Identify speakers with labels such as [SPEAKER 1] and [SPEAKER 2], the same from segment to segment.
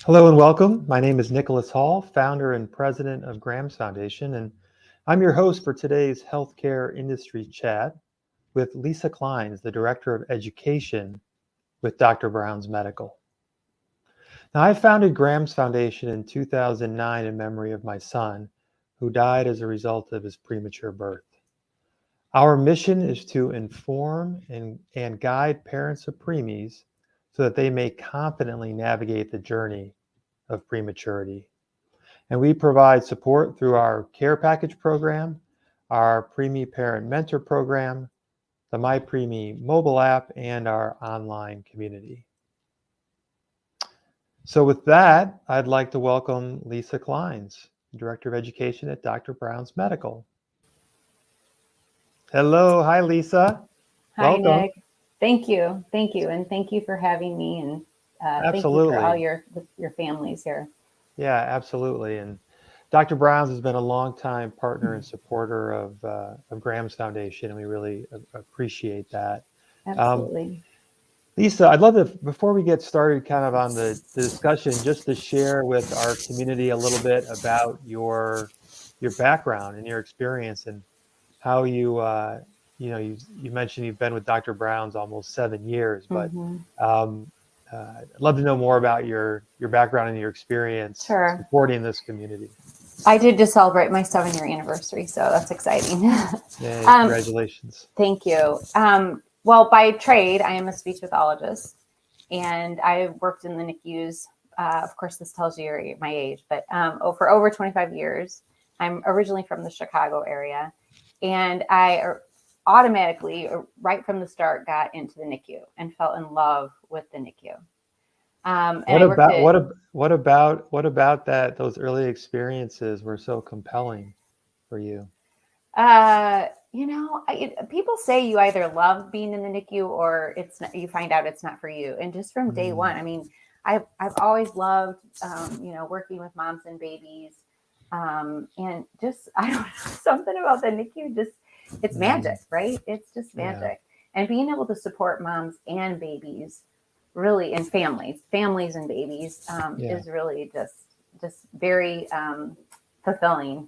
[SPEAKER 1] Hello and welcome. My name is Nicholas Hall, founder and president of Graham's Foundation, and I'm your host for today's healthcare industry chat with Lisa Kleinz, the Director of Education with Dr. Brown's Medical. Now, I founded Graham's Foundation in 2009 in memory of my son, who died as a result of his premature birth. Our mission is to inform and guide parents of preemies so that they may confidently navigate the journey of prematurity. And we provide support through our care package program, our Preemie Parent Mentor program, the My Preemie mobile app, and our online community. So with that, I'd like to welcome Lisa Kleinz, Director of Education at Dr. Brown's Medical. Hello, hi Lisa.
[SPEAKER 2] Hi,
[SPEAKER 1] Welcome.
[SPEAKER 2] Nick. Thank you. And thank you for having me, and thank you for all
[SPEAKER 1] Absolutely.
[SPEAKER 2] your families here.
[SPEAKER 1] Yeah, absolutely. And Dr. Brown's has been a longtime partner and supporter of Graham's Foundation, and we really appreciate that. Um,
[SPEAKER 2] Absolutely.
[SPEAKER 1] Lisa, I'd love to, before we get started kind of on the discussion, just to share with our community a little bit about your background and your experience and how you mentioned you've been with Dr. Brown's almost 7 years, but
[SPEAKER 2] hmm
[SPEAKER 1] um, I'd love to know more about your background and your experience
[SPEAKER 2] Sure.
[SPEAKER 1] supporting this community.
[SPEAKER 2] I did just celebrate my 7-year anniversary, so that's exciting.
[SPEAKER 1] Yay,
[SPEAKER 2] um,
[SPEAKER 1] congratulations.
[SPEAKER 2] Thank you. Well, by trade, I am a speech pathologist, and I worked in the NICUs. Of course, this tells you my age, but for over 25 years. I'm originally from the Chicago area, and I automatically, right from the start, got into the NICU and fell in love with the NICU. And
[SPEAKER 1] What
[SPEAKER 2] I worked
[SPEAKER 1] about
[SPEAKER 2] at
[SPEAKER 1] what about that those early experiences were so compelling for you?
[SPEAKER 2] People say you either love being in the NICU or it's not, you find out it's not for you. And just from day
[SPEAKER 1] Mm,
[SPEAKER 2] one, I mean, I've always loved, working with moms and babies. And just, I don't know, something about the NICU, just, it's
[SPEAKER 1] mm,
[SPEAKER 2] magic, right? It's just
[SPEAKER 1] yeah,
[SPEAKER 2] magic. And being able to support moms and babies really, and families and babies,
[SPEAKER 1] yeah.
[SPEAKER 2] is really just very, fulfilling.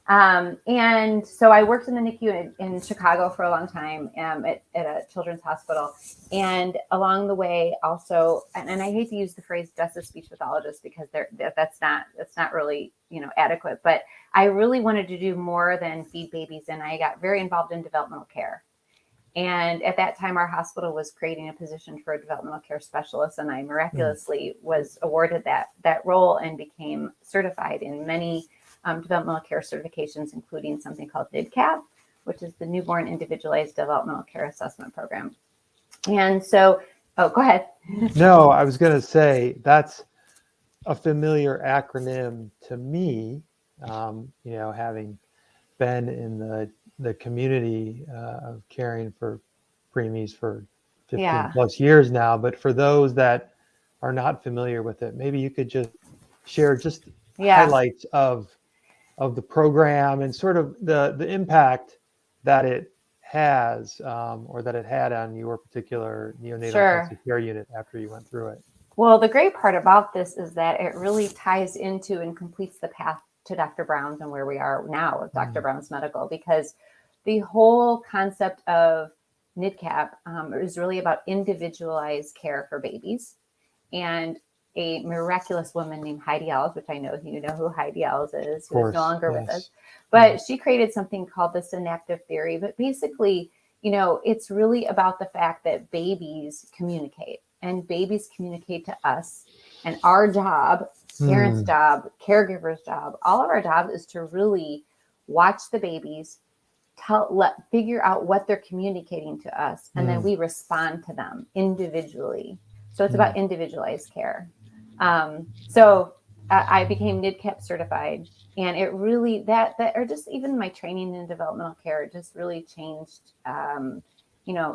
[SPEAKER 2] And so I worked in the NICU in Chicago for a long time, at a children's hospital. And along the way also, and I hate to use the phrase just a speech pathologist because that's not really, adequate, but I really wanted to do more than feed babies. And I got very involved in developmental care. And at that time, our hospital was creating a position for a developmental care specialist. And I
[SPEAKER 1] Mm,
[SPEAKER 2] miraculously was awarded that role and became certified in many developmental care certifications, including something called NIDCAP, which is the Newborn Individualized Developmental Care Assessment Program. And so, oh, go ahead.
[SPEAKER 1] no, I was going to say that's a familiar acronym to me. Having been in the community of caring for preemies for 15
[SPEAKER 2] Yeah.
[SPEAKER 1] plus years now, but for those that are not familiar with it, maybe you could just share just
[SPEAKER 2] Yeah.
[SPEAKER 1] highlights of the program and sort of the impact that it has or that it had on your particular neonatal
[SPEAKER 2] Sure.
[SPEAKER 1] intensive care unit after you went through it.
[SPEAKER 2] Well, the great part about this is that it really ties into and completes the path to Dr. Brown's and where we are now with Dr.
[SPEAKER 1] Mm,
[SPEAKER 2] Brown's Medical, because the whole concept of NIDCAP is really about individualized care for babies. And a miraculous woman named Heidi Ells, which I know you know who Heidi Ells is,
[SPEAKER 1] of
[SPEAKER 2] who is no
[SPEAKER 1] course,
[SPEAKER 2] longer with us,
[SPEAKER 1] yes. Yeah.
[SPEAKER 2] but she created something called the synaptive theory. But basically, it's really about the fact that babies communicate and babies communicate to us. And our job, parents'
[SPEAKER 1] Mm,
[SPEAKER 2] job, caregivers' job, all of our job is to really watch the babies, figure out what they're communicating to us, and then
[SPEAKER 1] mm,
[SPEAKER 2] we respond to them individually. So it's
[SPEAKER 1] mm,
[SPEAKER 2] about individualized care. So I became NIDCAP certified, and it really or just even my training in developmental care just really changed.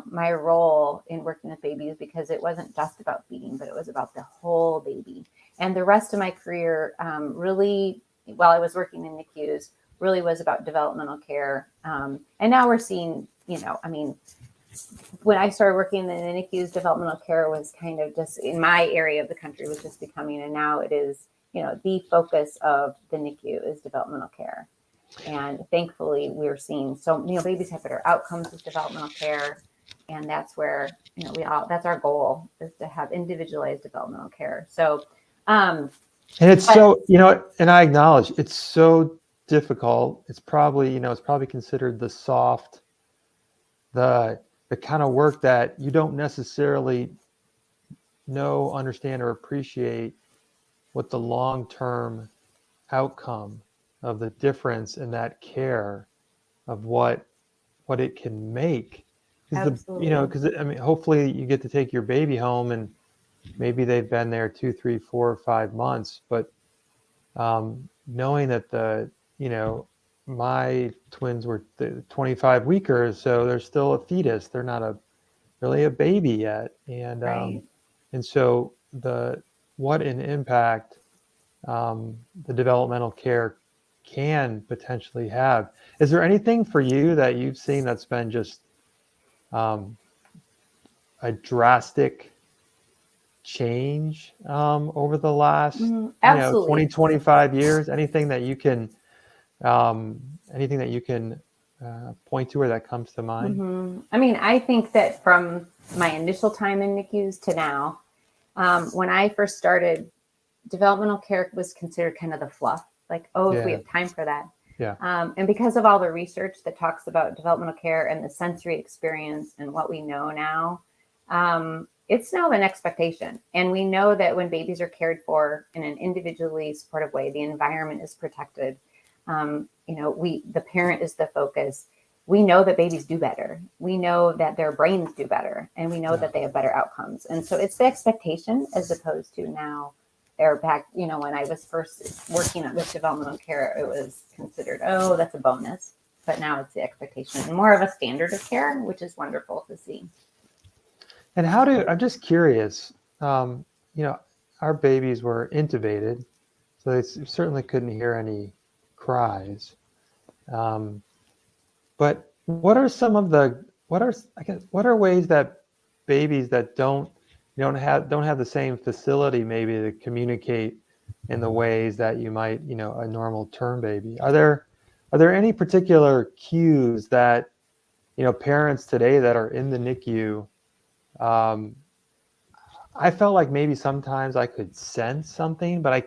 [SPEAKER 2] My role in working with babies, because it wasn't just about feeding, but it was about the whole baby. And the rest of my career, really, while I was working in NICUs, really was about developmental care. And now we're seeing, when I started working in the NICUs, developmental care was kind of just in my area of the country was just becoming, and now it is, the focus of the NICU is developmental care. And thankfully we're seeing babies have better outcomes with developmental care. And that's where, that's our goal, is to have individualized developmental care. So,
[SPEAKER 1] and it's and I acknowledge it's so difficult. It's probably, it's probably considered the kind of work that you don't necessarily know, understand, or appreciate what the long-term outcome of the difference in that care of what it can make. Because hopefully you get to take your baby home and maybe they've been there 2, 3, 4, 5 months, but knowing that my twins were 25 weekers, so they're still a fetus. They're not really a baby yet. And
[SPEAKER 2] right.
[SPEAKER 1] And so what an impact the developmental care can potentially have. Is there anything for you that you've seen that's been just a drastic change over the last
[SPEAKER 2] Absolutely.
[SPEAKER 1] 20, 25 years? Anything that you can point to or that comes to mind?
[SPEAKER 2] I think that from my initial time in NICUs to now, when I first started, developmental care was considered kind of the fluff, like, if we have time for that.
[SPEAKER 1] Yeah.
[SPEAKER 2] And because of all the research that talks about developmental care and the sensory experience and what we know now, it's now an expectation. And we know that when babies are cared for in an individually supportive way, the environment is protected. The parent is the focus. We know that babies do better. We know that their brains do better, and we know that they have better outcomes. And so it's the expectation, as opposed to now, or back, when I was first working with developmental care, it was considered, that's a bonus. But now it's the expectation and more of a standard of care, which is wonderful to see.
[SPEAKER 1] And I'm just curious, our babies were intubated, so they certainly couldn't hear any cries. But what are ways that babies that don't have the same facility maybe to communicate in the ways that you might, a normal term baby? Are there any particular cues that, parents today that are in the NICU, I felt like maybe sometimes I could sense something, but I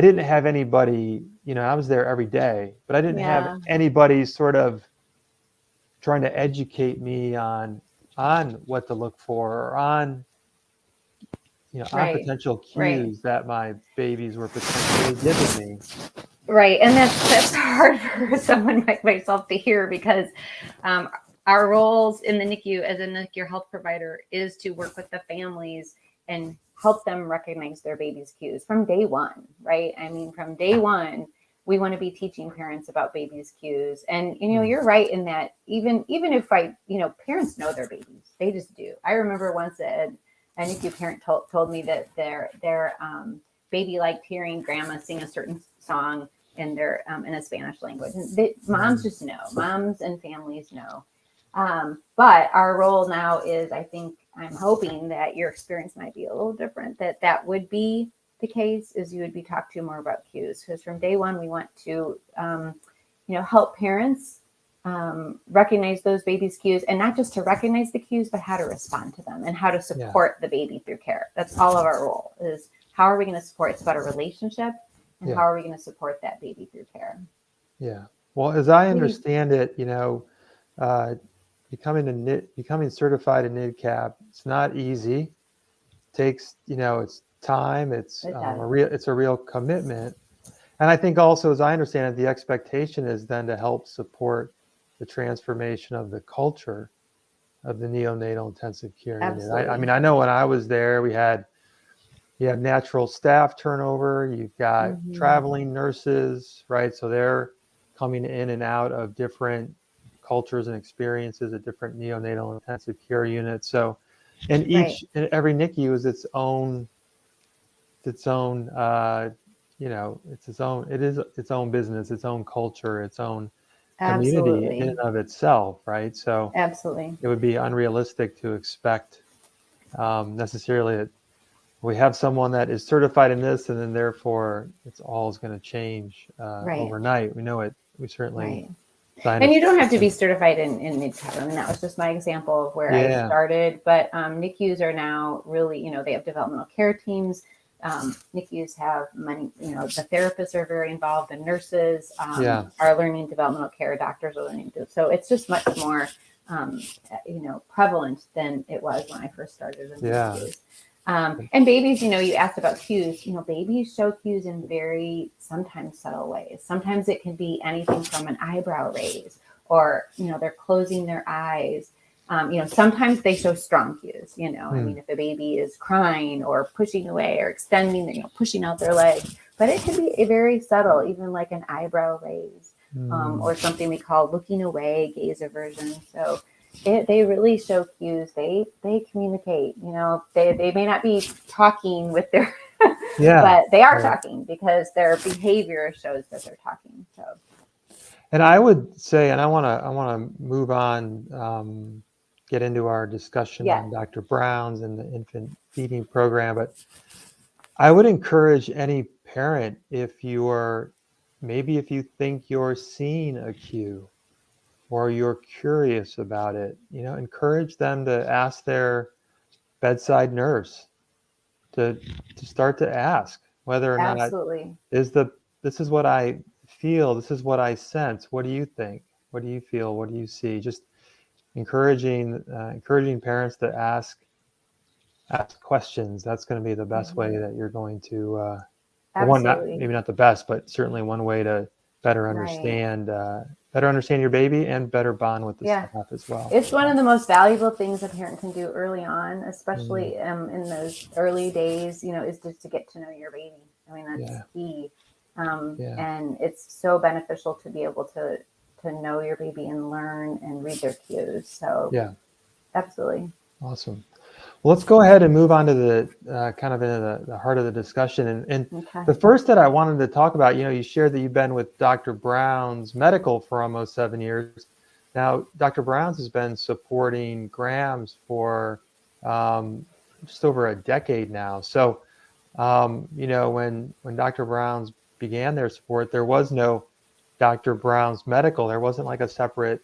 [SPEAKER 1] didn't have anybody, I was there every day, but I didn't have anybody sort of trying to educate me on what to look for, or on potential cues that my babies were potentially giving me.
[SPEAKER 2] Right. And that's hard for someone like myself to hear, because our roles in the NICU as a NICU health provider is to work with the families and help them recognize their baby's cues from day one, right? From day one, we want to be teaching parents about baby's cues. And, you're right in that even if parents know their babies, they just do. I remember once a NICU parent told me that their baby liked hearing grandma sing a certain song in a Spanish language. And moms just know. Moms and families know. But our role now is, I'm hoping that your experience might be a little different, that would be the case, is you would be talked to more about cues. Because from day one, we want to, help parents recognize those babies' cues, and not just to recognize the cues, but how to respond to them and how to support the baby through care. That's all of our role, is how are we going to support? It's about a relationship, and how are we going to support that baby through care? Yeah.
[SPEAKER 1] Well, as I understand it, becoming certified in NIDCAP, it's not easy. It takes, it's time. It's a real commitment. And I think also, as I understand it, the expectation is then to help support the transformation of the culture of the neonatal intensive care unit. I know when I was there, you have natural staff turnover, you've got traveling nurses, right? So they're coming in and out of different cultures and experiences at different neonatal intensive care units. So, and every NICU is its own business, its own culture, its own community in
[SPEAKER 2] Absolutely.
[SPEAKER 1] and of itself, right? So
[SPEAKER 2] Absolutely.
[SPEAKER 1] it would be unrealistic to expect necessarily that we have someone that is certified in this, and then therefore it's all is going to change
[SPEAKER 2] Right.
[SPEAKER 1] overnight. We know it. We certainly
[SPEAKER 2] Right. And you
[SPEAKER 1] scientists.
[SPEAKER 2] don't have to be certified in midterm. I mean, that was just my example of where I
[SPEAKER 1] Yeah,
[SPEAKER 2] started. But NICUs are now really, they have developmental care teams. NICUs have many, the therapists are very involved, the nurses
[SPEAKER 1] yeah,
[SPEAKER 2] are learning developmental care, doctors are learning. So it's just much more, prevalent than it was when I first started in
[SPEAKER 1] yeah,
[SPEAKER 2] NICUs. And babies, you asked about cues. Babies show cues in very sometimes subtle ways. Sometimes it can be anything from an eyebrow raise or, they're closing their eyes. Sometimes they show strong cues, I
[SPEAKER 1] Hmm.
[SPEAKER 2] mean, if a baby is crying or pushing away or extending, pushing out their leg, but it can be a very subtle, even like an eyebrow raise,
[SPEAKER 1] Hmm.
[SPEAKER 2] or something we call looking away, gaze aversion. So they really show cues. They communicate. They may not be talking with their,
[SPEAKER 1] Yeah,
[SPEAKER 2] but they are
[SPEAKER 1] right.
[SPEAKER 2] talking because their behavior shows that they're talking. So
[SPEAKER 1] And I would say, and I want to move on, get into our discussion
[SPEAKER 2] yeah,
[SPEAKER 1] on Dr. Brown's and the infant feeding program, but I would encourage any parent, if you think you're seeing a cue or you're curious about it, encourage them to ask their bedside nurse to start to ask whether or not
[SPEAKER 2] absolutely.
[SPEAKER 1] is the this is what I feel, this is what I sense. What do you think? What do you feel? What do you see? Just encouraging parents to ask questions. That's going to be the best way
[SPEAKER 2] Mhm.
[SPEAKER 1] that you're going to, well, one, not
[SPEAKER 2] Absolutely.
[SPEAKER 1] maybe not the best, but certainly one way to better
[SPEAKER 2] Right.
[SPEAKER 1] understand, your baby and better bond with the
[SPEAKER 2] Yeah.
[SPEAKER 1] staff as well.
[SPEAKER 2] It's one of the most valuable things a parent can do early on,
[SPEAKER 1] Mm,
[SPEAKER 2] especially in those early days, is just to get to know your baby. I mean, that's
[SPEAKER 1] yeah,
[SPEAKER 2] key.
[SPEAKER 1] yeah,
[SPEAKER 2] And it's so beneficial to be able to know your baby and learn and read their cues. So
[SPEAKER 1] yeah.
[SPEAKER 2] absolutely.
[SPEAKER 1] Awesome. Well, let's go ahead and move on to the kind of into the heart of the discussion. And
[SPEAKER 2] Okay.
[SPEAKER 1] the first that I wanted to talk about, you shared that you've been with Dr. Brown's Medical for almost 7 years. Now, Dr. Brown's has been supporting Grams for um, just over a decade now. So, when Dr. Brown's began their support, there was no Dr. Brown's Medical. There wasn't like a separate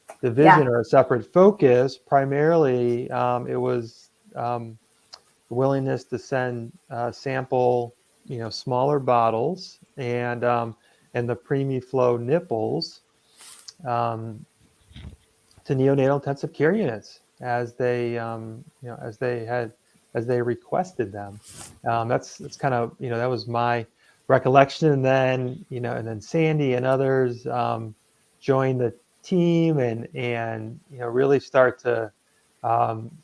[SPEAKER 2] Yeah.
[SPEAKER 1] division or a separate focus. Primarily, it was willingness to send sample, smaller bottles and the PremiFlow nipples um, to neonatal intensive care units as they requested them. That's kind of that was my recollection, and then Sandy and others joined the team and really start to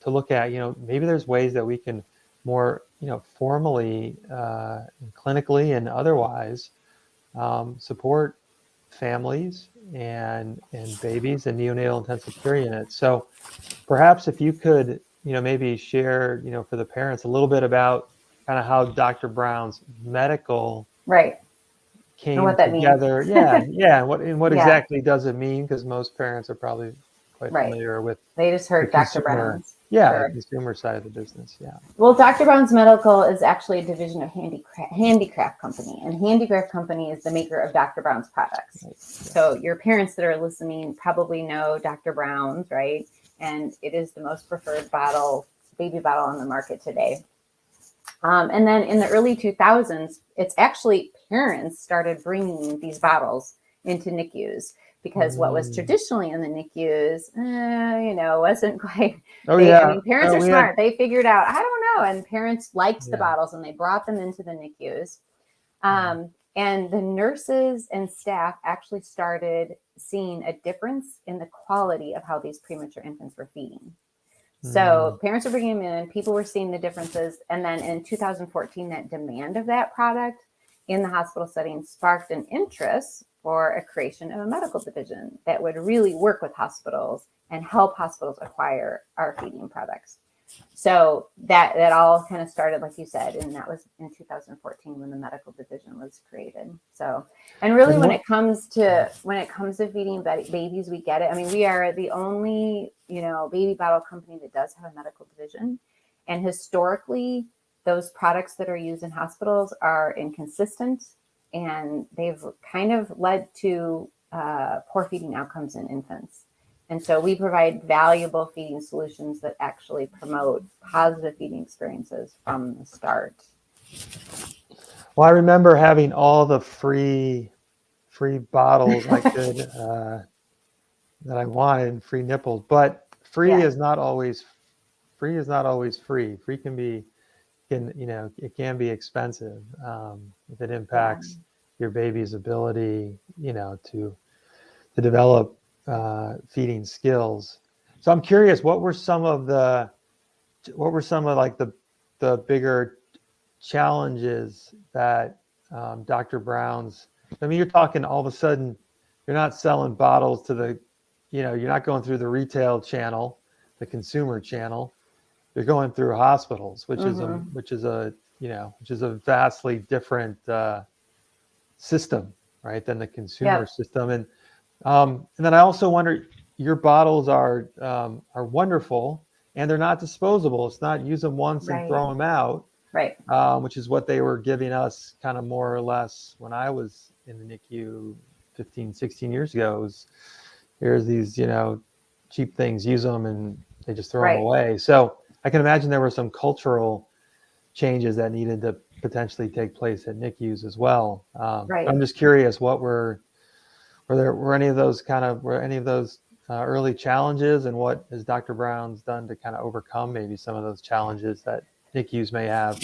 [SPEAKER 1] look at maybe there's ways that we can more formally and clinically and otherwise support families and babies in neonatal intensive care units. So perhaps if you could, maybe share, for the parents a little bit about kind of how Dr. Brown's Medical
[SPEAKER 2] Right. And
[SPEAKER 1] came
[SPEAKER 2] what that means.
[SPEAKER 1] together. Yeah, yeah. And what
[SPEAKER 2] Yeah.
[SPEAKER 1] exactly does it mean? Because most parents are probably quite
[SPEAKER 2] Right.
[SPEAKER 1] familiar with
[SPEAKER 2] They just
[SPEAKER 1] the
[SPEAKER 2] heard Dr.
[SPEAKER 1] consumer,
[SPEAKER 2] Brown's.
[SPEAKER 1] yeah, the
[SPEAKER 2] Sure.
[SPEAKER 1] consumer side of the business. Yeah.
[SPEAKER 2] Well, Dr. Brown's Medical is actually a division of Handicraft Company, and Handicraft Company is the maker of Dr. Brown's products.
[SPEAKER 1] Right. Yeah.
[SPEAKER 2] So your parents that are listening probably know Dr. Brown's, right? And it is the most preferred baby bottle on the market today. And then in the early 2000s, it's actually parents started bringing these bottles into NICUs because what was
[SPEAKER 1] Mm.
[SPEAKER 2] traditionally in the NICUs, wasn't quite.
[SPEAKER 1] Oh yeah.
[SPEAKER 2] Parents are
[SPEAKER 1] We had.
[SPEAKER 2] smart. They figured out, I don't know, and parents liked the
[SPEAKER 1] Yeah.
[SPEAKER 2] bottles and they brought them into the NICUs.
[SPEAKER 1] Mm.
[SPEAKER 2] And the nurses and staff actually started seeing a difference in the quality of how these premature infants were feeding.
[SPEAKER 1] Mm.
[SPEAKER 2] So parents were bringing them in, people were seeing the differences. And then in 2014, that demand of that product in the hospital setting sparked an interest for a creation of a medical division that would really work with hospitals and help hospitals acquire our feeding products. So that all kind of started, like you said, and that was in 2014 when the medical division was created. So, and really,
[SPEAKER 1] And
[SPEAKER 2] when
[SPEAKER 1] what-
[SPEAKER 2] it comes to feeding babies, we get it. I mean, we are the only baby bottle company that does have a medical division, and historically, those products that are used in hospitals are inconsistent, and they've kind of led to poor feeding outcomes in infants. And so we provide valuable feeding solutions that actually promote positive feeding experiences from the start.
[SPEAKER 1] Well, I remember having all the free bottles I could that I wanted, free nipples, but free is not always free. Free can be it can be expensive if it impacts your baby's ability to develop feeding skills. So I'm curious, what were some of like the bigger challenges that Dr. Brown's? I mean, you're talking all of a sudden, you're not selling bottles to the, you're not going through the retail channel, the consumer channel. You're going through hospitals, which is a vastly different system, right, than the consumer system. And then I also wonder, your bottles are wonderful, and they're not disposable. It's not use them once and throw them out,
[SPEAKER 2] right?
[SPEAKER 1] Which is what they were giving us kind of more or less when I was in the NICU 15, 16 years ago. It was, here's these, cheap things, use them, and they just throw them away. So I can imagine there were some cultural changes that needed to potentially take place at NICUs as well. I'm just curious, were any of those early challenges, and what has Dr. Brown's done to kind of overcome maybe some of those challenges that NICUs may have?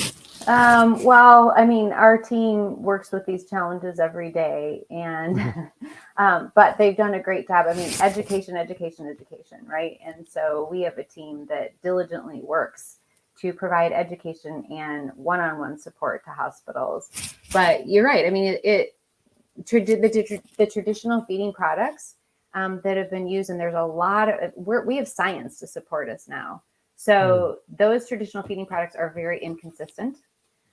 [SPEAKER 2] Well, I mean, our team works with these challenges every day, and but they've done a great job. I mean, education, right? And so we have a team that diligently works to provide education and one-on-one support to hospitals. But you're right. I mean, the traditional feeding products that have been used, and there's a lot of, we have science to support us now. So those traditional feeding products are very inconsistent.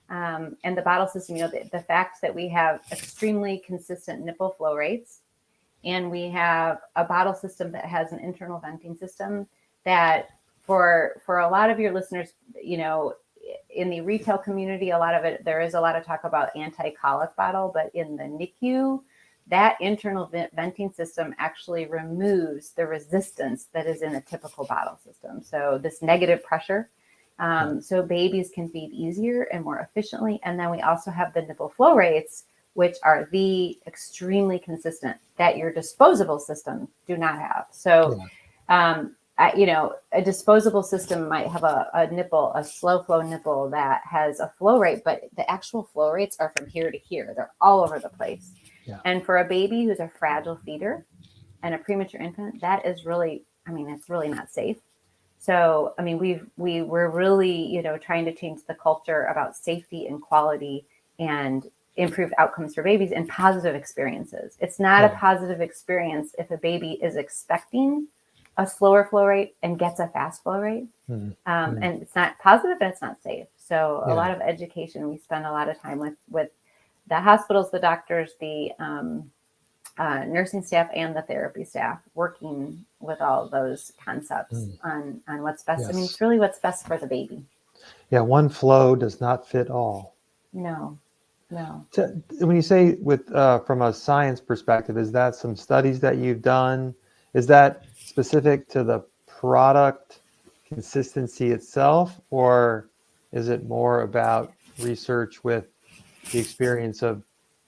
[SPEAKER 2] And the bottle system, the fact that we have extremely consistent nipple flow rates, and we have a bottle system that has an internal venting system that for a lot of your listeners, in the retail community, there is a lot of talk about anti-colic bottle, but in the NICU, that internal venting system actually removes the resistance that is in a typical bottle system. So this negative pressure, so babies can feed easier and more efficiently. And then we also have the nipple flow rates, which are the extremely consistent that your disposable system do not have. So, a disposable system might have a slow flow nipple that has a flow rate, but the actual flow rates are from here to here. They're all over the place. Yeah. And for a baby who's a fragile feeder and a premature infant, that is really, it's really not safe. So, we're really, trying to change the culture about safety and quality and improve outcomes for babies and positive experiences. It's not a positive experience if a baby is expecting a slower flow rate and gets a fast flow rate. And it's not positive and it's not safe. So a lot of education, we spend a lot of time with the hospitals, the doctors, the nursing staff, and the therapy staff, working with all those concepts on what's best. Yes. It's really what's best for the baby.
[SPEAKER 1] Yeah, one flow does not fit all.
[SPEAKER 2] No.
[SPEAKER 1] So when you say from a science perspective, is that some studies that you've done? Is that specific to the product consistency itself, or is it more about research with the experience of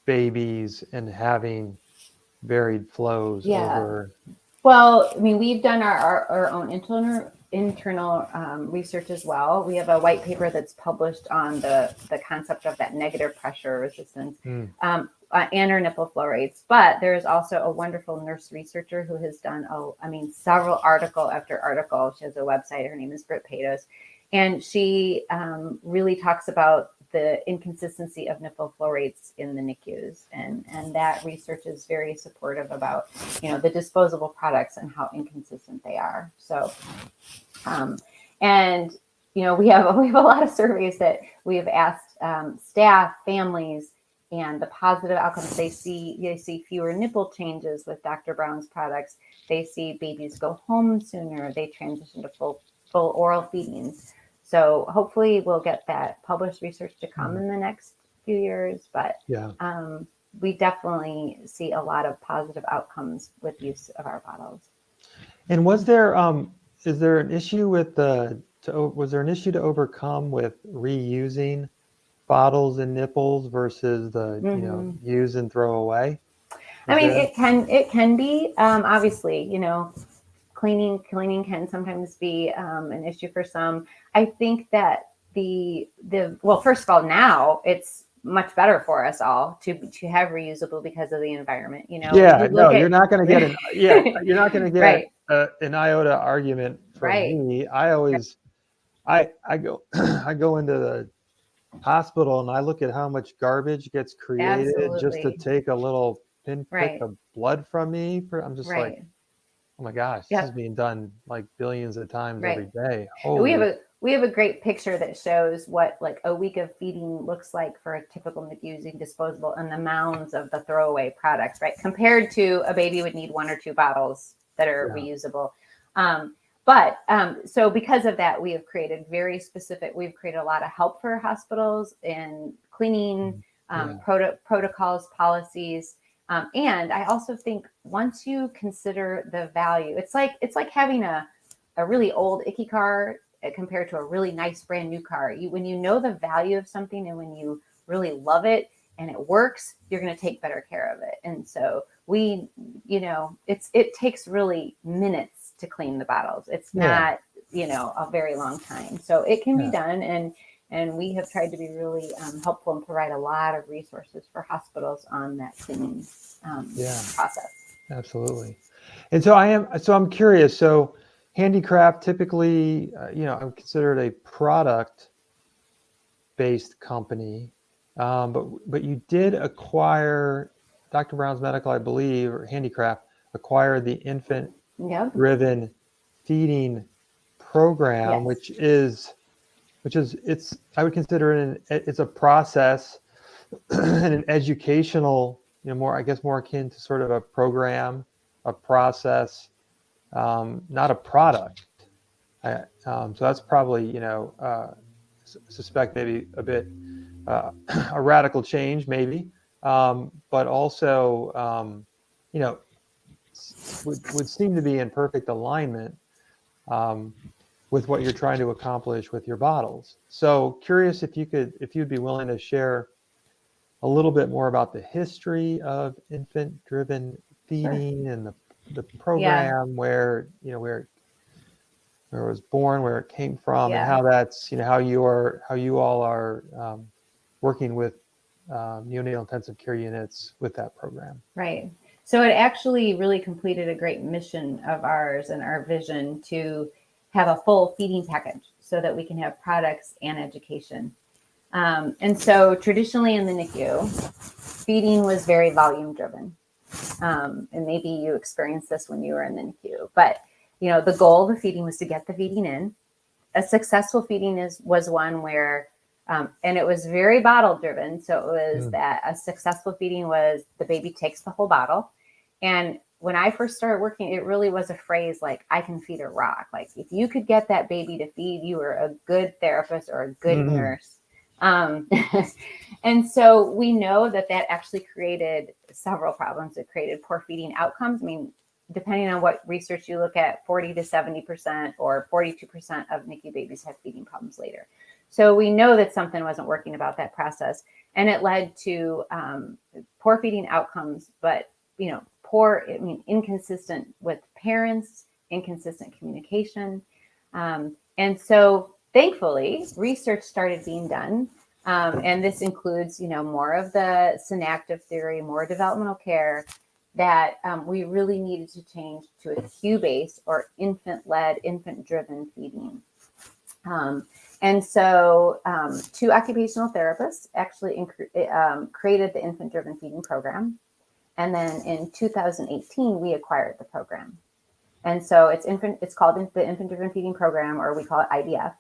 [SPEAKER 1] babies and having varied flows over?
[SPEAKER 2] Well, we've done our own internal research as well. We have a white paper that's published on the concept of that negative pressure resistance and our nipple flow rates. But there is also a wonderful nurse researcher who has done, several article after article. She has a website. Her name is Britt Patos. And she really talks about the inconsistency of nipple flow rates in the NICUs. And that research is very supportive about, the disposable products and how inconsistent they are. So, and we have a lot of surveys that we have asked staff, families, and the positive outcomes they see. They see fewer nipple changes with Dr. Brown's products. They see babies go home sooner. They transition to full oral feedings. So hopefully we'll get that published research to come in the next few years. But we definitely see a lot of positive outcomes with use of our bottles.
[SPEAKER 1] And is there an issue was there an issue to overcome with reusing bottles and nipples versus the use and throw away?
[SPEAKER 2] It can be obviously, cleaning can sometimes be an issue for some. I think that well, first of all, now it's much better for us all to have reusable because of the environment.
[SPEAKER 1] You're not going to get you're not going to get
[SPEAKER 2] right.
[SPEAKER 1] An iota argument from me. I go I go into the hospital and I look at how much garbage gets created just to take a little pinprick of blood from me. I'm just like, oh my gosh, this is being done like billions of times every day.
[SPEAKER 2] We have a great picture that shows what like a week of feeding looks like for a typical NICU disposable and the mounds of the throwaway products, right? Compared to a baby would need 1 or 2 bottles that are reusable. So because of that, we've created a lot of help for hospitals in cleaning, protocols, policies. And I also think once you consider the value, it's like having a really old icky car compared to a really nice brand new car. When you know the value of something and when you really love it and it works, you're going to take better care of it. And so it takes really minutes to clean the bottles. It's not, a very long time. So it can be done. And we have tried to be really helpful and provide a lot of resources for hospitals on that cleaning process.
[SPEAKER 1] Absolutely. And so I'm curious. So Handicraft typically, I'm considered a product-based company, but you did acquire Dr. Brown's Medical, I believe, or Handicraft acquired the infant-driven feeding program, which is I would consider it's a process and an educational, more akin to sort of a program, a process. Not a product. So that's probably, suspect maybe a bit a radical change, maybe, but also, would seem to be in perfect alignment with what you're trying to accomplish with your bottles. So curious if you'd be willing to share a little bit more about the history of infant-driven feeding and the program, where it was born, where it came from, and how that's how you all are working with neonatal intensive care units with that program.
[SPEAKER 2] Right. So it actually really completed a great mission of ours and our vision to have a full feeding package so that we can have products and education. And so traditionally in the NICU, feeding was very volume driven. And maybe you experienced this when you were in the NICU, but the goal of the feeding was to get the feeding in. A successful feeding was one where, and it was very bottle driven. So it was that a successful feeding was the baby takes the whole bottle. And when I first started working, it really was a phrase like, I can feed a rock. Like if you could get that baby to feed, you were a good therapist or a good nurse. And so we know that actually created several problems. It created poor feeding outcomes. I mean, depending on what research you look at, 40 to 70% or 42% of NICU babies have feeding problems later. So we know that something wasn't working about that process. And it led to poor feeding outcomes, but, inconsistent with parents, inconsistent communication. And so thankfully, research started being done. And this includes, more of the synactive theory, more developmental care, that we really needed to change to a cue-based or infant-led, infant-driven feeding. And so 2 occupational therapists actually created the infant-driven feeding program. And then in 2018, we acquired the program. And so it's called the Infant-Driven Feeding Program, or we call it IDF.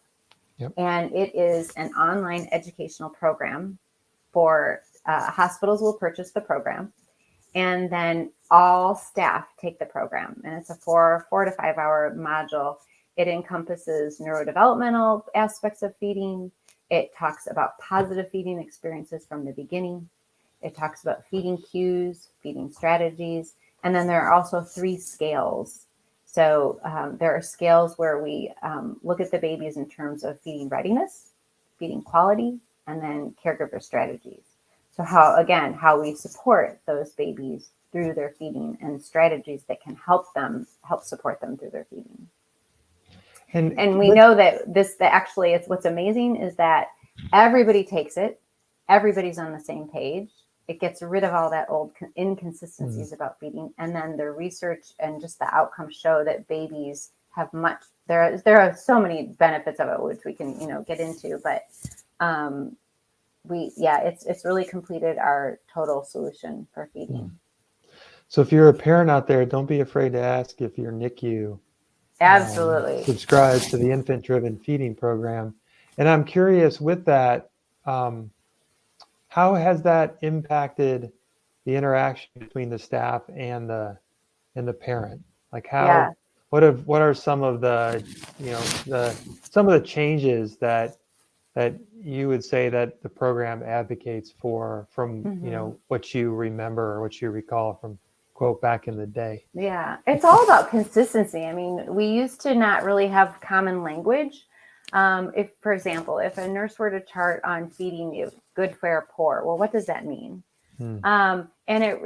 [SPEAKER 1] Yep.
[SPEAKER 2] And it is an online educational program for hospitals will purchase the program. And then all staff take the program. And it's a 4 to 5 hour module. It encompasses neurodevelopmental aspects of feeding. It talks about positive feeding experiences from the beginning. It talks about feeding cues, feeding strategies. And then there are also 3 scales. So there are scales where we look at the babies in terms of feeding readiness, feeding quality, and then caregiver strategies. So how we support those babies through their feeding and strategies that can help support them through their feeding. And we know that actually it's what's amazing is that everybody takes it. Everybody's on the same page. It gets rid of all that old inconsistencies about feeding. And then the research and just the outcomes show that babies have there are so many benefits of it, which we can, get into, but it's really completed our total solution for feeding.
[SPEAKER 1] So if you're a parent out there, don't be afraid to ask if your NICU
[SPEAKER 2] absolutely
[SPEAKER 1] subscribes to the infant-driven feeding program. And I'm curious with that, how has that impacted the interaction between the staff and the parent? Like what are some of the some of the changes that you would say that the program advocates for from what you remember or what you recall from quote back in the day?
[SPEAKER 2] Yeah, it's all about consistency. I mean, we used to not really have common language. If, for example, if a nurse were to chart on feeding you good, fair, poor, well, what does that mean? And it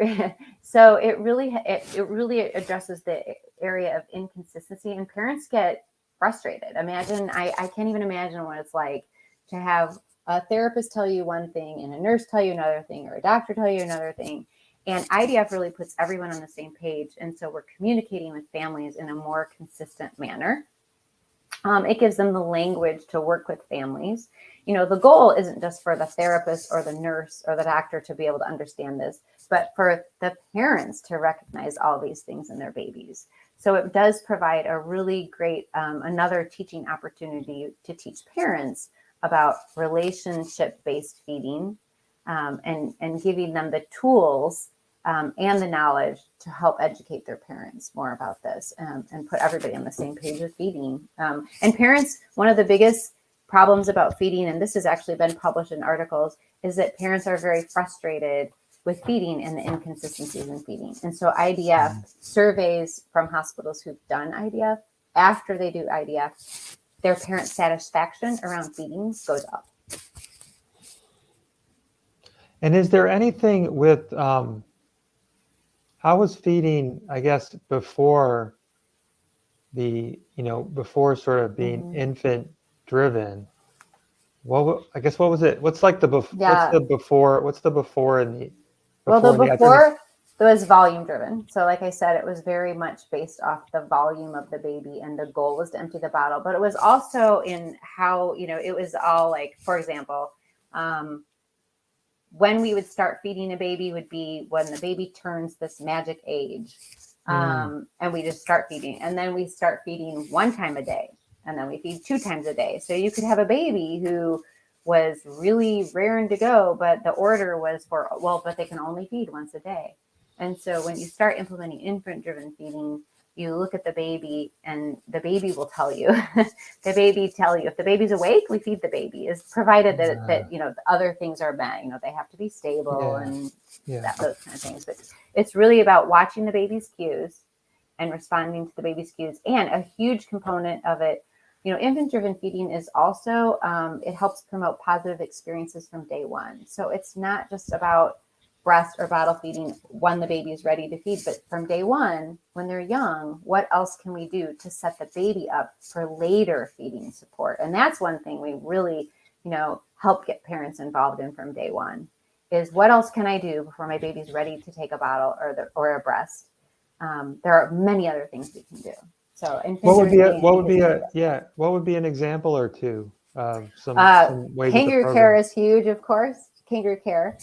[SPEAKER 2] really addresses the area of inconsistency, and parents get frustrated. Imagine, I can't even imagine what it's like to have a therapist tell you one thing and a nurse tell you another thing or a doctor tell you another thing. And IDF really puts everyone on the same page. And so we're communicating with families in a more consistent manner. It gives them the language to work with families. The goal isn't just for the therapist or the nurse or the doctor to be able to understand this, but for the parents to recognize all these things in their babies. So it does provide a really great, another teaching opportunity to teach parents about relationship-based feeding and giving them the tools and the knowledge to help educate their parents more about this and put everybody on the same page with feeding. And parents, one of the biggest problems about feeding, and this has actually been published in articles, is that parents are very frustrated with feeding and the inconsistencies in feeding. And so IDF surveys from hospitals who've done IDF, after they do IDF, their parent satisfaction around feeding goes up.
[SPEAKER 1] And is there anything with, how was feeding, I guess, before before sort of being infant driven? What was it? What's like what's the before and the
[SPEAKER 2] before was volume driven. So like I said, it was very much based off the volume of the baby, and the goal was to empty the bottle. But it was also in how, it was all like, for example, when we would start feeding a baby would be when the baby turns this magic age. And we just start feeding. And then we start feeding 1 time a day. And then we feed 2 times a day. So you could have a baby who was really raring to go, but the order was but they can only feed once a day. And so when you start implementing infant-driven feeding, you look at the baby and the baby will tell you. If the baby's awake, we feed the baby, is provided that the other things are met. They have to be stable and those kind of things. But it's really about watching the baby's cues and responding to the baby's cues. And a huge component of it, infant-driven feeding is also, it helps promote positive experiences from day one. So it's not just about breast or bottle feeding when the baby is ready to feed, but from day one, when they're young, what else can we do to set the baby up for later feeding support? And that's one thing we really, help get parents involved in from day one, is what else can I do before my baby's ready to take a bottle or a breast? There are many other things we can do. So, what
[SPEAKER 1] would be an example or two of some ways?
[SPEAKER 2] Kangaroo care is huge, of course. Kangaroo care,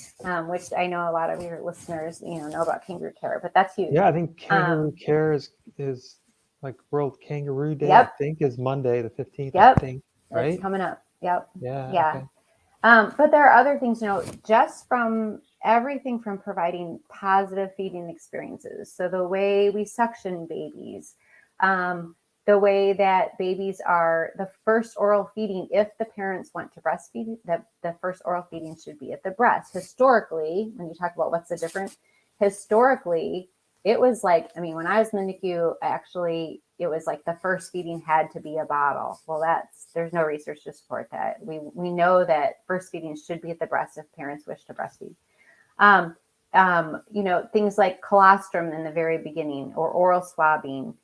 [SPEAKER 2] which I know a lot of your listeners, know about kangaroo care, but that's huge.
[SPEAKER 1] Yeah, I think kangaroo care is like World Kangaroo Day.
[SPEAKER 2] Yep.
[SPEAKER 1] I think is Monday the 15th.
[SPEAKER 2] Yep.
[SPEAKER 1] I think.
[SPEAKER 2] It's
[SPEAKER 1] right?
[SPEAKER 2] coming up. Yep.
[SPEAKER 1] Yeah.
[SPEAKER 2] Yeah.
[SPEAKER 1] Okay.
[SPEAKER 2] But there are other things, just from everything from providing positive feeding experiences. So the way we suction babies, um, the way that babies are the first oral feeding, if the parents want to breastfeed, the first oral feeding should be at the breast. Historically, when you talk about what's the difference, historically, it was like, I mean, when I was in the NICU, actually, it was like the first feeding had to be a bottle. Well, there's no research to support that. We know that first feeding should be at the breast if parents wish to breastfeed. Things like colostrum in the very beginning or oral swabbing,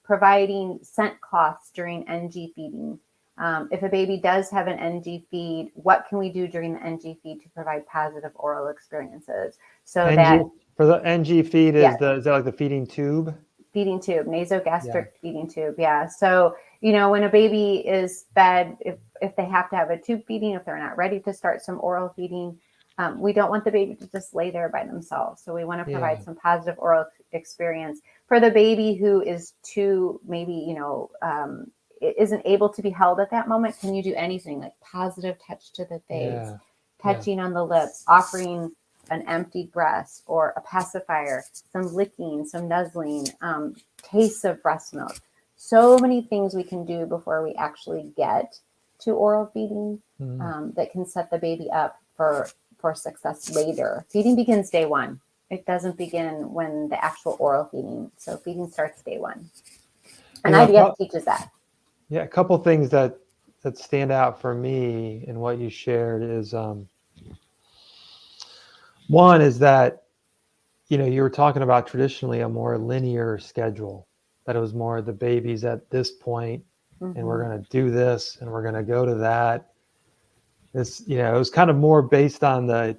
[SPEAKER 2] providing scent cloths during NG feeding. If a baby does have an NG feed, what can we do during the NG feed to provide positive oral experiences? So
[SPEAKER 1] NG
[SPEAKER 2] that,
[SPEAKER 1] for the NG feed
[SPEAKER 2] yeah,
[SPEAKER 1] is that like the feeding tube?
[SPEAKER 2] feeding tube,
[SPEAKER 1] Yeah.
[SPEAKER 2] nasogastric feeding tube. Yeah. So, when a baby is fed, if they have to have a tube feeding, if they're not ready to start some oral feeding, we don't want the baby to just lay there by themselves. So we want to provide
[SPEAKER 1] Yeah.
[SPEAKER 2] some positive oral experience for the baby who is too, maybe, isn't able to be held at that moment. Can you do anything like positive touch to the face,
[SPEAKER 1] Yeah. Yeah.
[SPEAKER 2] touching on the lips, offering an empty breast or a pacifier, some licking, some nuzzling, tastes of breast milk. So many things we can do before we actually get to oral feeding, that can set the baby up for success later. Feeding begins day one. It doesn't begin when the actual oral feeding. So feeding starts day one. And
[SPEAKER 1] You know, a
[SPEAKER 2] IVF
[SPEAKER 1] cou-
[SPEAKER 2] teaches that.
[SPEAKER 1] yeah, a couple things that stand out for me in what you shared is one is that you were talking about traditionally a more linear schedule, that it was more the babies at this point, and we're
[SPEAKER 2] Mm-hmm.
[SPEAKER 1] going to do this and we're going to go to that. This, it was kind of more based on the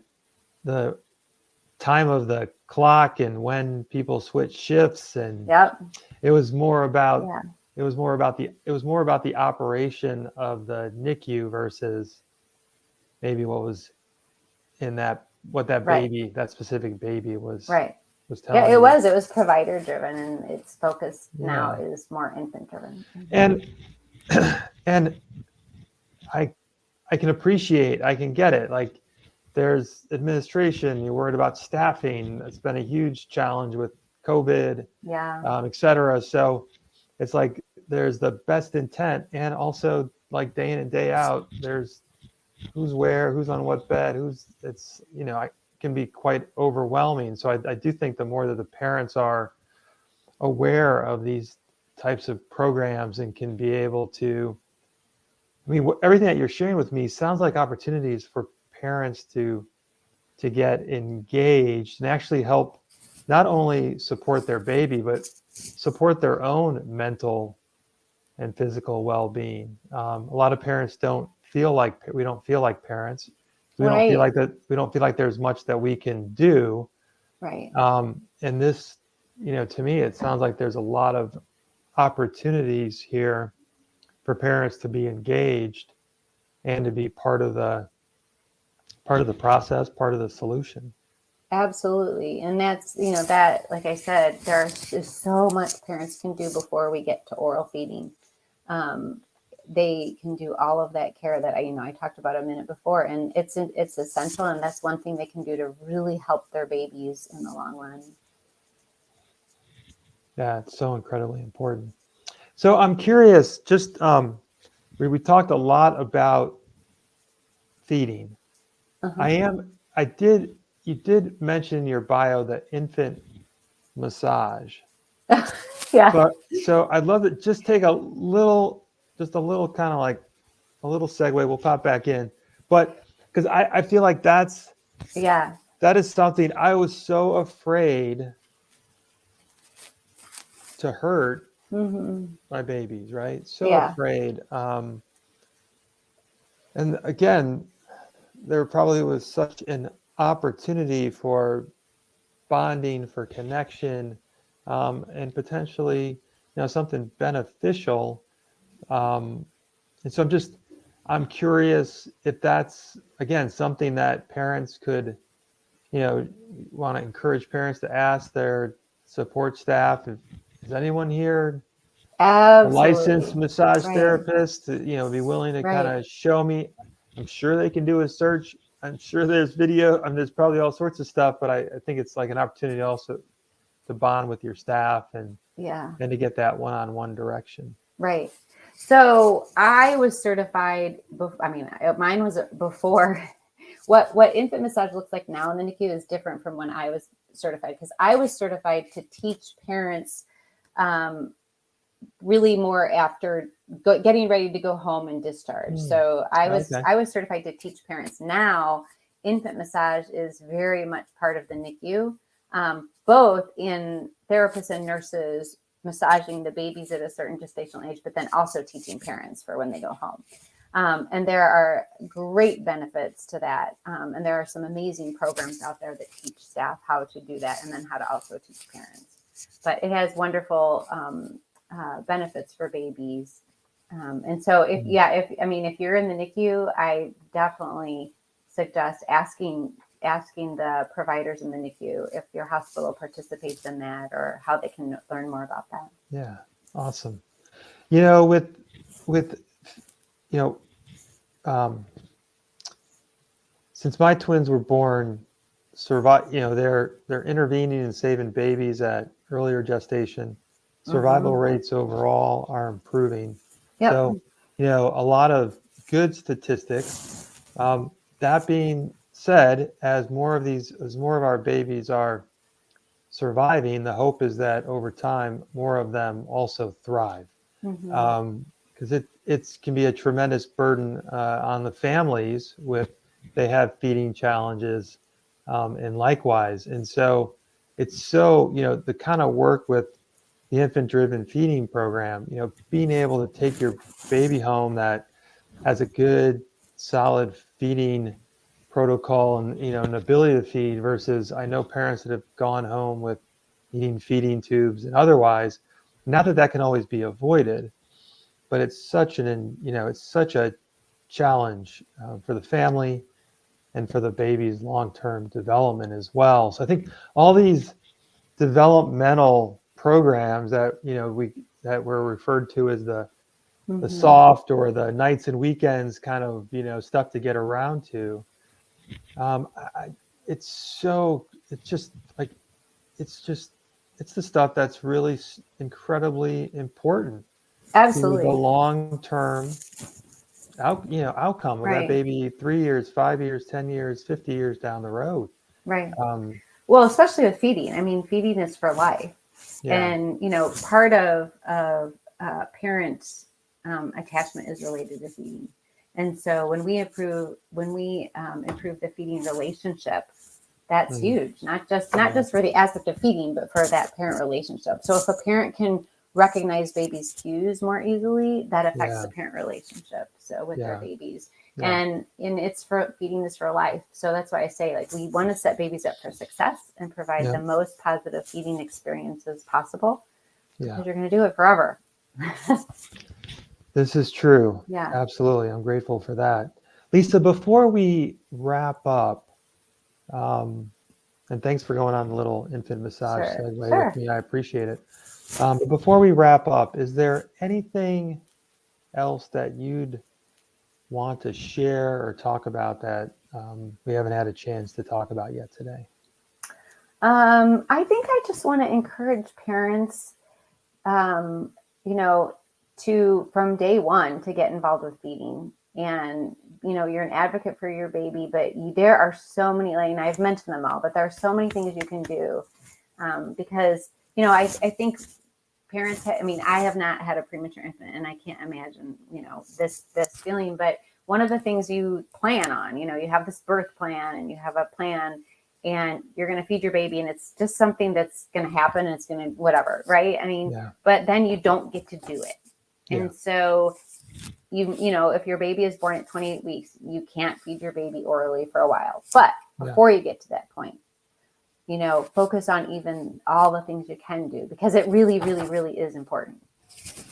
[SPEAKER 1] time of the clock and when people switch shifts, and
[SPEAKER 2] Yep.
[SPEAKER 1] it was more about
[SPEAKER 2] Yeah.
[SPEAKER 1] the operation of the NICU versus maybe what
[SPEAKER 2] Right.
[SPEAKER 1] that specific baby was
[SPEAKER 2] Right. Yeah,
[SPEAKER 1] telling you.
[SPEAKER 2] it was provider driven, and its focus now
[SPEAKER 1] Yeah.
[SPEAKER 2] is more infant driven.
[SPEAKER 1] And and I I can appreciate, I can get it. Like, there's administration, you're worried about staffing. It's been a huge challenge with COVID,
[SPEAKER 2] Yeah.
[SPEAKER 1] et cetera. So it's like there's the best intent, and also like day in and day out, there's who's where, who's on what bed, it can be quite overwhelming. So I do think the more that the parents are aware of these types of programs and can be able to, I mean, everything that you're sharing with me sounds like opportunities for parents to get engaged and actually help not only support their baby, but support their own mental and physical well-being. A lot of parents we don't feel like parents. We don't feel
[SPEAKER 2] Right.
[SPEAKER 1] like that. We don't feel like there's much that we can do.
[SPEAKER 2] Right.
[SPEAKER 1] And this, to me, it sounds like there's a lot of opportunities here for parents to be engaged and to be part of the process, part of the solution.
[SPEAKER 2] Absolutely. And that's, that, like I said, there's just so much parents can do before we get to oral feeding. Um, they can do all of that care that I talked about a minute before, and it's essential. And that's one thing they can do to really help their babies in the long run.
[SPEAKER 1] Yeah, it's so incredibly important. So I'm curious, just we talked a lot about feeding.
[SPEAKER 2] Uh-huh.
[SPEAKER 1] You did mention in your bio the infant massage.
[SPEAKER 2] Yeah.
[SPEAKER 1] But so I'd love to just take just a little kind of like a little segue. We'll pop back in. But because I feel like
[SPEAKER 2] Yeah.
[SPEAKER 1] that is something I was so afraid to hurt
[SPEAKER 2] Mm-hmm.
[SPEAKER 1] my babies, right? So
[SPEAKER 2] Yeah.
[SPEAKER 1] afraid. And again, there probably was such an opportunity for bonding, for connection, and potentially, something beneficial. And so I'm curious if that's, again, something that parents could, want to encourage parents to ask their support staff. Is anyone here a licensed
[SPEAKER 2] Absolutely.
[SPEAKER 1] massage
[SPEAKER 2] Right.
[SPEAKER 1] therapist to, be willing to kind
[SPEAKER 2] Right.
[SPEAKER 1] of show me. I'm sure they can do a search. I'm sure there's video. I mean, there's probably all sorts of stuff, but I think it's like an opportunity also to bond with your staff
[SPEAKER 2] Yeah.
[SPEAKER 1] and to get that one-on-one direction.
[SPEAKER 2] Right. So I was certified. Mine was before. What infant massage looks like now in the NICU is different from when I was certified, because I was certified to teach parents really more after getting ready to go home and discharge. So
[SPEAKER 1] Okay.
[SPEAKER 2] I was certified to teach parents. Now, infant massage is very much part of the NICU, both in therapists and nurses massaging the babies at a certain gestational age, but then also teaching parents for when they go home. And there are great benefits to that. And there are some amazing programs out there that teach staff how to do that and then how to also teach parents. But it has wonderful benefits for babies. And so if you're in the NICU, I definitely suggest asking the providers in the NICU if your hospital participates in that or how they can learn more about that.
[SPEAKER 1] Yeah. Awesome. With since my twins were born, they're intervening and saving babies at earlier gestation. Survival rates overall are improving.
[SPEAKER 2] Yep.
[SPEAKER 1] So, a lot of good statistics. That being said, as more of our babies are surviving, the hope is that over time, more of them also thrive. Because it can be a tremendous burden on the families they have feeding challenges, and likewise. And so it's so, the kind of work with the infant-driven feeding program, being able to take your baby home that has a good, solid feeding protocol and, an ability to feed versus I know parents that have gone home with needing feeding tubes and otherwise. Not that can always be avoided, but it's such a challenge for the family and for the baby's long-term development as well. So I think all these developmental programs that that were referred to as the soft or the nights and weekends kind of stuff to get around to. It's the stuff that's really incredibly important to the
[SPEAKER 2] Absolutely.
[SPEAKER 1] long-term outcome of that
[SPEAKER 2] Right.
[SPEAKER 1] baby 3 years, 5 years, 10 years, 50 years down the road.
[SPEAKER 2] Right.
[SPEAKER 1] Um,
[SPEAKER 2] Well, especially with feeding. I mean, feeding is for life.
[SPEAKER 1] yeah.
[SPEAKER 2] And, part of parents' attachment is related to feeding. And so when we improve the feeding relationship, that's huge. Not just for the aspect of feeding, but for that parent relationship. So if a parent can recognize babies' cues more easily, that affects the parent relationship. So with their babies. And it's for feeding is for life. So that's why I say, like, we want to set babies up for success and provide the most positive feeding experiences possible, because you're going to do it forever.
[SPEAKER 1] This is true.
[SPEAKER 2] Yeah.
[SPEAKER 1] Absolutely. I'm grateful for that. Lisa, before we wrap up, and thanks for going on a little infant massage segue with me. I appreciate it. But before we wrap up, is there anything else that you'd want to share or talk about that we haven't had a chance to talk about yet today?
[SPEAKER 2] I think I just want to encourage parents, to from day one to get involved with feeding. And you're an advocate for your baby, but there are so many, and I've mentioned them all, but there are so many things you can do, because I think parents I have not had a premature infant, and I can't imagine this feeling. But one of the things you plan on, you have this birth plan and you have a plan, and you're going to feed your baby, and it's just something that's going to happen, and it's going to whatever, right? But then you don't get to do it. And so if your baby is born at 28 weeks, you can't feed your baby orally for a while. But before you get to that point, focus on even all the things you can do, because it really, really, really is important.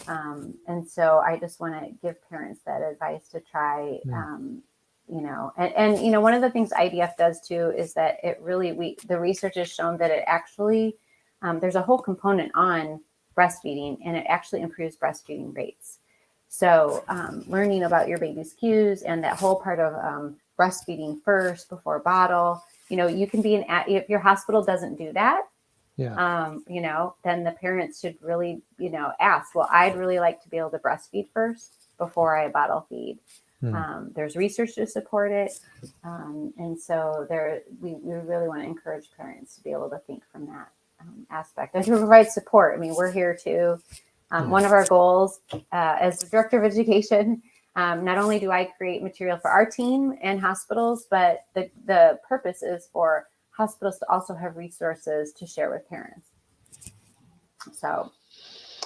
[SPEAKER 2] And so I just want to give parents that advice to try, and one of the things IDF does too is that the research has shown that it actually, there's a whole component on breastfeeding, and it actually improves breastfeeding rates. So learning about your baby's cues and that whole part of breastfeeding first before bottle, you can be if your hospital doesn't do that, then the parents should really, ask, well, I'd really like to be able to breastfeed first before I bottle feed. There's research to support it. And so we really want to encourage parents to be able to think from that aspect and to provide support. I mean, we're here too. One of our goals as the director of education, not only do I create material for our team and hospitals, but the purpose is for hospitals to also have resources to share with parents. So.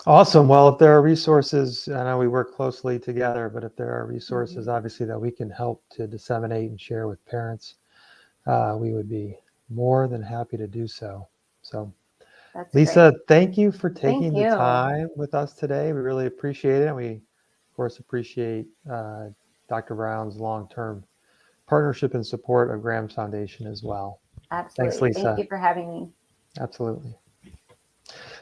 [SPEAKER 1] Awesome. Well, if there are resources, I know we work closely together, but if there are resources, obviously, that we can help to disseminate and share with parents, we would be more than happy to do so. So,
[SPEAKER 2] That's
[SPEAKER 1] Lisa,
[SPEAKER 2] great.
[SPEAKER 1] thank you for taking
[SPEAKER 2] Thank
[SPEAKER 1] the
[SPEAKER 2] you.
[SPEAKER 1] time with us today. We really appreciate it. And we, of course, appreciate Dr. Brown's long-term partnership and support of Graham's Foundation as well.
[SPEAKER 2] Absolutely.
[SPEAKER 1] Thanks, Lisa.
[SPEAKER 2] Thank you for having me.
[SPEAKER 1] Absolutely.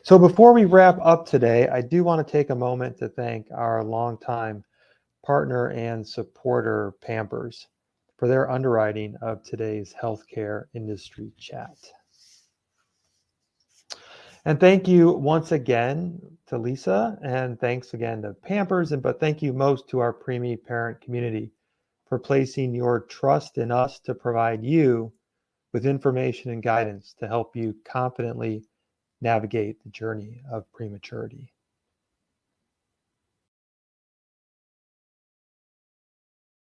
[SPEAKER 1] So before we wrap up today, I do want to take a moment to thank our longtime partner and supporter, Pampers, for their underwriting of today's healthcare industry chat. And thank you once again to Lisa, and thanks again to Pampers, but thank you most to our preemie parent community for placing your trust in us to provide you with information and guidance to help you confidently navigate the journey of prematurity.